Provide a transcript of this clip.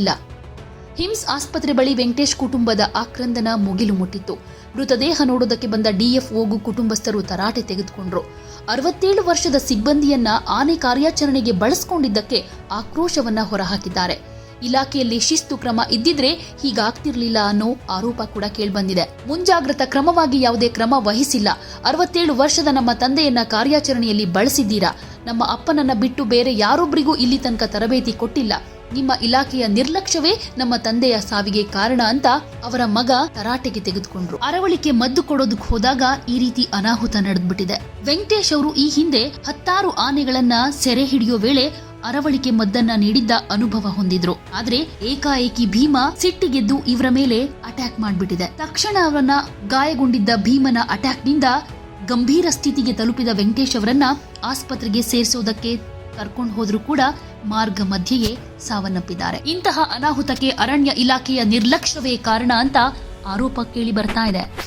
ಇಲ್ಲ. ಹಿಮ್ಸ್ ಆಸ್ಪತ್ರೆ ಬಳಿ ವೆಂಕಟೇಶ್ ಕುಟುಂಬದ ಆಕ್ರಂದನ ಮುಗಿಲು ಮುಟ್ಟಿತ್ತು. ಮೃತದೇಹ ನೋಡೋದಕ್ಕೆ ಬಂದ ಡಿಎಫ್ಒಗೂ ಕುಟುಂಬಸ್ಥರು ತರಾಟೆ ತೆಗೆದುಕೊಂಡ್ರು. 67 ವರ್ಷದ ಸಿಬ್ಬಂದಿಯನ್ನ ಆನೆ ಕಾರ್ಯಾಚರಣೆಗೆ ಬಳಸಿಕೊಂಡಿದ್ದಕ್ಕೆ ಆಕ್ರೋಶವನ್ನ ಹೊರಹಾಕಿದ್ದಾರೆ. ಇಲಾಖೆಯಲ್ಲಿ ಶಿಸ್ತು ಕ್ರಮ ಇದ್ದಿದ್ರೆ ಹೀಗಾಗ್ತಿರ್ಲಿಲ್ಲ ಅನ್ನೋ ಆರೋಪ ಕೂಡ ಕೇಳ್ಬಂದಿದೆ. ಮುಂಜಾಗ್ರತಾ ಕ್ರಮವಾಗಿ ಯಾವುದೇ ಕ್ರಮ ವಹಿಸಿಲ್ಲ. 67 ವರ್ಷದ ನಮ್ಮ ತಂದೆಯನ್ನ ಕಾರ್ಯಾಚರಣೆಯಲ್ಲಿ ಬಳಸಿದ್ದೀರಾ. ನಮ್ಮ ಅಪ್ಪನನ್ನ ಬಿಟ್ಟು ಬೇರೆ ಯಾರೊಬ್ಬರಿಗೂ ಇಲ್ಲಿ ತನಕ ತರಬೇತಿ ಕೊಟ್ಟಿಲ್ಲ. ನಿಮ್ಮ ಇಲಾಖೆಯ ನಿರ್ಲಕ್ಷ್ಯವೇ ನಮ್ಮ ತಂದೆಯ ಸಾವಿಗೆ ಕಾರಣ ಅಂತ ಅವರ ಮಗ ತರಾಟೆಗೆ ತೆಗೆದುಕೊಂಡ್ರು. ಅರವಳಿಕೆ ಮದ್ದು ಕೊಡೋದಕ್ಕೆ ಹೋದಾಗ ಈ ರೀತಿ ಅನಾಹುತ ನಡೆದ್ಬಿಟ್ಟಿದೆ. ವೆಂಕಟೇಶ್ ಅವರು ಈ ಹಿಂದೆ 10 ಆನೆಗಳನ್ನ ಸೆರೆ ಹಿಡಿಯೋ ವೇಳೆ ಅರವಳಿಕೆ ಮದ್ದನ್ನ ನೀಡಿದ್ದ ಅನುಭವ ಹೊಂದಿದ್ರು. ಆದ್ರೆ ಏಕಾಏಕಿ ಭೀಮ ಸಿಟ್ಟಿಗೆದ್ದು ಇವರ ಮೇಲೆ ಅಟ್ಯಾಕ್ ಮಾಡ್ಬಿಟ್ಟಿದೆ. ತಕ್ಷಣ ಅವರನ್ನ ಗಾಯಗೊಂಡಿದ್ದ ಭೀಮನ ಅಟ್ಯಾಕ್ನಿಂದ ಗಂಭೀರ ಸ್ಥಿತಿಗೆ ತಲುಪಿದ ವೆಂಕಟೇಶ್ ಅವರನ್ನ ಆಸ್ಪತ್ರೆಗೆ ಸೇರಿಸೋದಕ್ಕೆ ಕರ್ಕೊಂಡು ಹೋದ್ರೂ ಕೂಡ ಮಾರ್ಗ ಮಧ್ಯೆಯೇ ಸಾವನ್ನಪ್ಪಿದ್ದಾರೆ. ಇಂತಹ ಅನಾಹುತಕ್ಕೆ ಅರಣ್ಯ ಇಲಾಖೆಯ ನಿರ್ಲಕ್ಷ್ಯವೇ ಕಾರಣ ಅಂತ ಆರೋಪ ಕೇಳಿ ಬರ್ತಾ ಇದೆ.